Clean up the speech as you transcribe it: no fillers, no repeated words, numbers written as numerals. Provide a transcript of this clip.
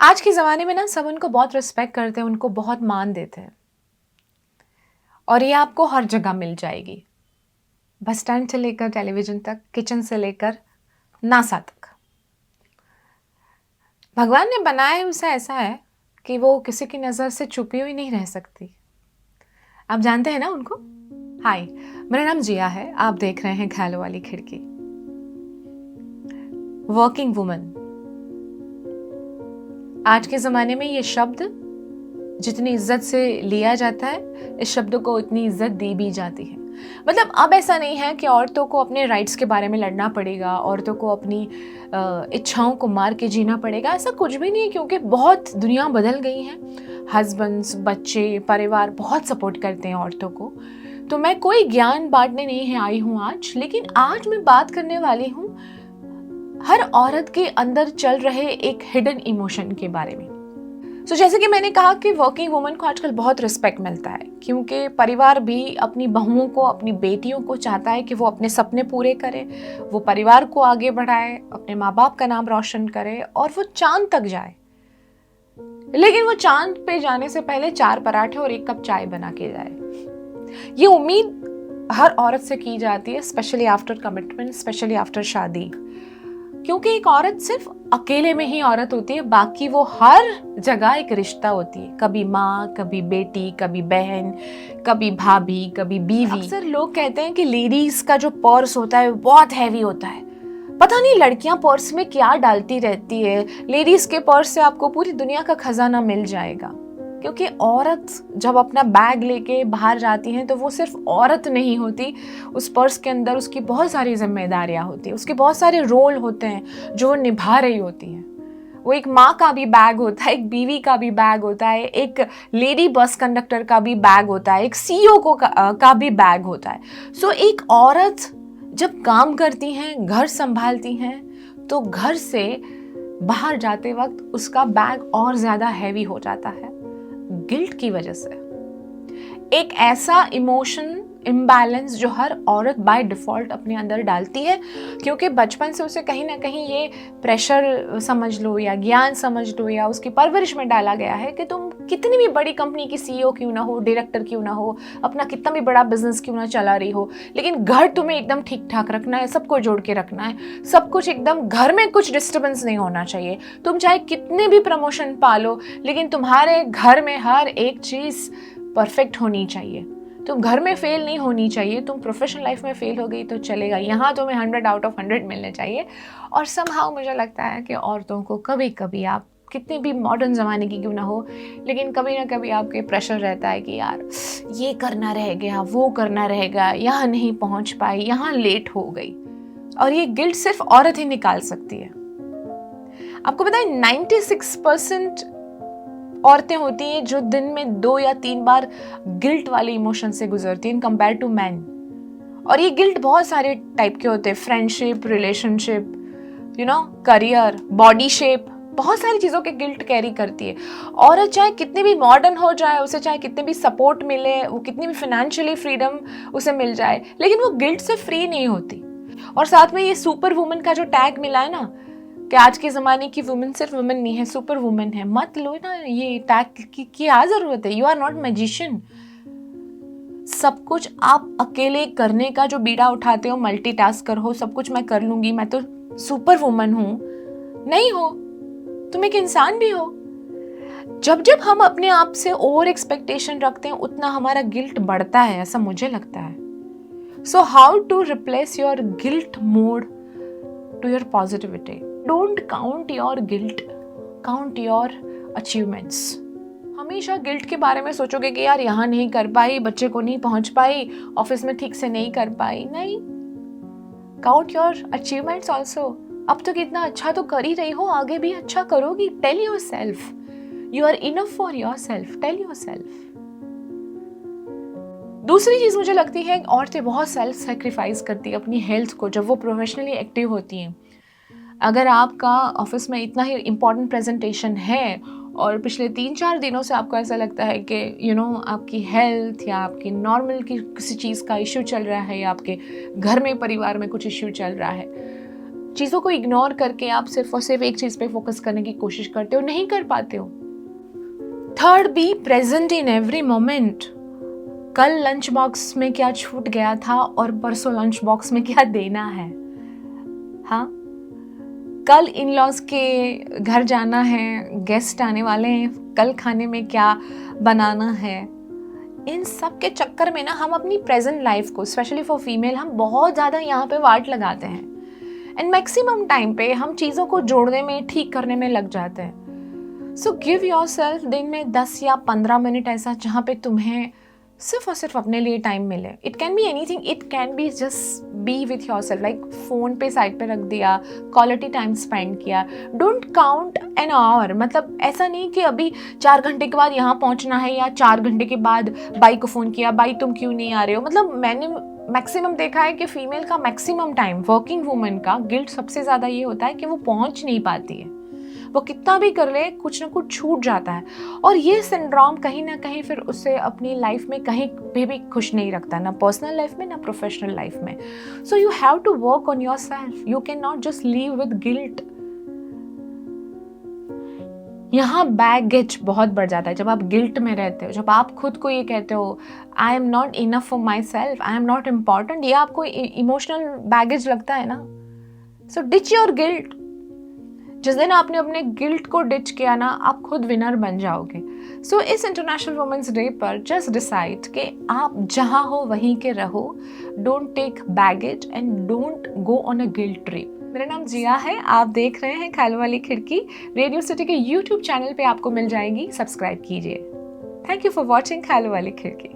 आज के ज़माने में ना सब उनको बहुत रिस्पेक्ट करते हैं, उनको बहुत मान देते हैं और ये आपको हर जगह मिल जाएगी। बस स्टैंड से लेकर टेलीविज़न तक, किचन से लेकर नासा तक। भगवान ने बनाया उसे ऐसा है कि वो किसी की नज़र से छुपी हुई नहीं रह सकती। आप जानते हैं ना उनको? हाय, मेरा नाम जिया है। आप देख रहे हैं ख्यालों वाली खिड़की। वर्किंग वुमन, आज के ज़माने में ये शब्द जितनी इज्जत से लिया जाता है, इस शब्द को उतनी इज्जत दी भी जाती है। मतलब अब ऐसा नहीं है कि औरतों को अपने राइट्स के बारे में लड़ना पड़ेगा, औरतों को अपनी इच्छाओं को मार के जीना पड़ेगा। ऐसा कुछ भी नहीं है, क्योंकि बहुत दुनिया बदल गई है। हस्बैंड्स, बच्चे, परिवार बहुत सपोर्ट करते हैं औरतों को। तो मैं कोई ज्ञान बांटने नहीं है आई हूँ आज, लेकिन आज मैं बात करने वाली हूँ हर औरत के अंदर चल रहे एक हिडन इमोशन के बारे में। जैसे कि मैंने कहा कि वर्किंग वुमन को आजकल बहुत रिस्पेक्ट मिलता है, क्योंकि परिवार भी अपनी बहुओं को, अपनी बेटियों को चाहता है कि वो अपने सपने पूरे करे, वो परिवार को आगे बढ़ाए, अपने माँ बाप का नाम रोशन करे और वो चांद तक जाए। लेकिन वो चांद पे जाने से पहले 4 पराठे और 1 कप चाय बना के जाए। ये उम्मीद हर औरत से की जाती है, specially after commitment, specially after शादी। क्योंकि एक औरत सिर्फ अकेले में ही औरत होती है, बाकी वो हर जगह एक रिश्ता होती है। कभी माँ, कभी बेटी, कभी बहन, कभी भाभी, कभी बीवी। अक्सर लोग कहते हैं कि लेडीज का जो पर्स होता है वो बहुत हैवी होता है। पता नहीं लड़कियां पर्स में क्या डालती रहती है। लेडीज के पर्स से आपको पूरी दुनिया का खजाना मिल जाएगा। क्योंकि औरत जब अपना बैग लेके बाहर जाती हैं तो वो सिर्फ औरत नहीं होती, उस पर्स के अंदर उसकी बहुत सारी जिम्मेदारियां होती हैं, उसके बहुत सारे रोल होते हैं जो वो निभा रही होती हैं। वो एक माँ का भी बैग होता है, एक बीवी का भी बैग होता है, एक लेडी बस कंडक्टर का भी बैग होता है, एक सीईओ का भी बैग होता है। एक औरत जब काम करती हैं, घर संभालती हैं, तो घर से बाहर जाते वक्त उसका बैग और ज्यादा हैवी हो जाता है, गिल्ट की वजह से। एक ऐसा इमोशन इम्बैलेंस जो हर औरत बाय डिफॉल्ट अपने अंदर डालती है, क्योंकि बचपन से उसे कहीं ना कहीं ये प्रेशर समझ लो या ज्ञान समझ लो या उसकी परवरिश में डाला गया है कि तुम कितनी भी बड़ी कंपनी की सीईओ क्यों ना हो, डायरेक्टर क्यों ना हो, अपना कितना भी बड़ा बिजनेस क्यों ना चला रही हो, लेकिन घर तुम्हें एकदम ठीक ठाक रखना है, सबको जोड़ के रखना है, सब कुछ एकदम, घर में कुछ डिस्टर्बेंस नहीं होना चाहिए। तुम चाहे कितने भी प्रमोशन पालो, लेकिन तुम्हारे घर में हर एक चीज परफेक्ट होनी चाहिए। तुम घर में फेल नहीं होनी चाहिए। तुम प्रोफेशनल लाइफ में फेल हो गई तो चलेगा, यहाँ तुम्हें 100 आउट ऑफ 100 मिलने चाहिए। और समहाउ मुझे लगता है कि औरतों को कभी कभी, आप कितनी भी मॉडर्न ज़माने की क्यों ना हो, लेकिन कभी ना कभी आपके प्रेशर रहता है कि यार ये करना रह गया, वो करना रह गया, यहाँ नहीं पहुँच पाई, यहाँ लेट हो गई। और ये गिल्ट सिर्फ औरत ही निकाल सकती है। आपको पता है 96% औरतें होती हैं जो दिन में 2 या 3 बार गिल्ट वाले इमोशन से गुजरती हैं कंपेयर टू मैन। और ये गिल्ट बहुत सारे टाइप के होते हैं, friendship, relationship, career, body shape, बहुत सारी चीज़ों के गिल्ट कैरी करती है। औरत चाहे कितनी भी मॉडर्न हो जाए, उसे चाहे कितने भी सपोर्ट मिले, वो कितनी भी फाइनेंशियली फ्रीडम उसे मिल जाए, लेकिन वो गिल्ट से फ्री नहीं होती। और साथ में ये सुपर वुमन का जो टैग मिला है ना, कि आज के ज़माने की वुमेन सिर्फ वुमेन नहीं है, सुपर वुमेन है, मत लो ना ये टैग की क्या ज़रूरत है। You are not magician. सब कुछ आप अकेले करने का जो बीड़ा उठाते हो, मल्टीटास्कर हो, सब कुछ मैं कर लूंगी, मैं तो सुपर वुमन हूं, नहीं हो। तुम एक इंसान भी हो। जब जब हम अपने आप से ओवर एक्सपेक्टेशन रखते हैं, उतना हमारा गिल्ट बढ़ता है, ऐसा मुझे लगता है। So how to replace your guilt mode to your positivity? Don't count your guilt, count your achievements. हमेशा गिल्ट के बारे में सोचोगे कि यार यहाँ नहीं कर पाई, बच्चे को नहीं पहुंच पाई, ऑफिस में ठीक से नहीं कर पाई। नहीं, काउंट योर अचीवमेंट्स ऑल्सो। अब तक इतना अच्छा तो कर ही रही हो, आगे भी अच्छा करोगी। Tell yourself you are enough for yourself. Tell yourself. दूसरी चीज मुझे लगती है, औरतें बहुत सेल्फ सेक्रीफाइस करती है अपनी हेल्थ को जब वो प्रोफेशनली एक्टिव होती हैं। अगर आपका ऑफिस में इतना ही इम्पॉर्टेंट प्रेजेंटेशन है और पिछले 3-4 दिनों से आपको ऐसा लगता है कि आपकी हेल्थ या आपकी नॉर्मल किसी चीज़ का इश्यू चल रहा है, या आपके घर में परिवार में कुछ इश्यू चल रहा है, चीज़ों को इग्नोर करके आप सिर्फ और सिर्फ एक चीज़ पे फोकस करने की कोशिश करते हो, नहीं कर पाते हो। Third, be present in every moment. कल लंच बॉक्स में क्या छूट गया था और परसों लंच बॉक्स में क्या देना है। हाँ, कल इन लॉज के घर जाना है, गेस्ट आने वाले हैं, कल खाने में क्या बनाना है। इन सब के चक्कर में ना हम अपनी प्रेजेंट लाइफ को, स्पेशली फॉर फीमेल, हम बहुत ज़्यादा यहाँ पे वाट लगाते हैं एंड मैक्सिमम टाइम पे हम चीज़ों को जोड़ने में, ठीक करने में लग जाते हैं। सो गिव योरसेल्फ दिन में 10 या 15 मिनट ऐसा जहाँ पे तुम्हें सिर्फ और सिर्फ अपने लिए टाइम मिले। It can be anything, it can be just be with yourself, like phone पे साइड पे रख दिया, क्वालिटी टाइम स्पेंड किया। डोंट काउंट एन आवर, मतलब ऐसा नहीं कि अभी 4 घंटे के बाद यहाँ पहुँचना है या 4 घंटे के बाद बाई को फ़ोन किया, बाई तुम क्यों नहीं आ रहे हो। मतलब मैंने मैक्सिमम देखा है कि फीमेल का मैक्सिमम टाइम, वर्किंग वूमेन का गिल्ट सबसे ज़्यादा ये होता है कि वो पहुँच नहीं पाती है, वो कितना भी कर ले कुछ ना कुछ छूट जाता है। और ये सिंड्रोम कहीं ना कहीं फिर उसे अपनी लाइफ में कहीं भी खुश नहीं रखता, ना पर्सनल लाइफ में ना प्रोफेशनल लाइफ में। So you have to work on yourself, you can not just live with guilt. यहाँ बैगेज बहुत बढ़ जाता है जब आप गिल्ट में रहते हो, जब आप खुद को ये कहते हो I am not enough for my self, I am not important, ये आपको इमोशनल बैगेज लगता है ना। सो डिच योर गिल्ट। जिस दिन आपने अपने गिल्ट को डिच किया ना, आप खुद विनर बन जाओगे। सो इस इंटरनेशनल वुमेन्स डे पर जस्ट डिसाइड कि आप जहाँ हो वहीं के रहो। Don't take baggage and don't go on a guilt trip. मेरा नाम जिया है, आप देख रहे हैं ख्यालों वाली खिड़की। रेडियो सिटी के यूट्यूब चैनल पे आपको मिल जाएगी, सब्सक्राइब कीजिए। थैंक यू फॉर वॉचिंग ख्यालों वाली खिड़की।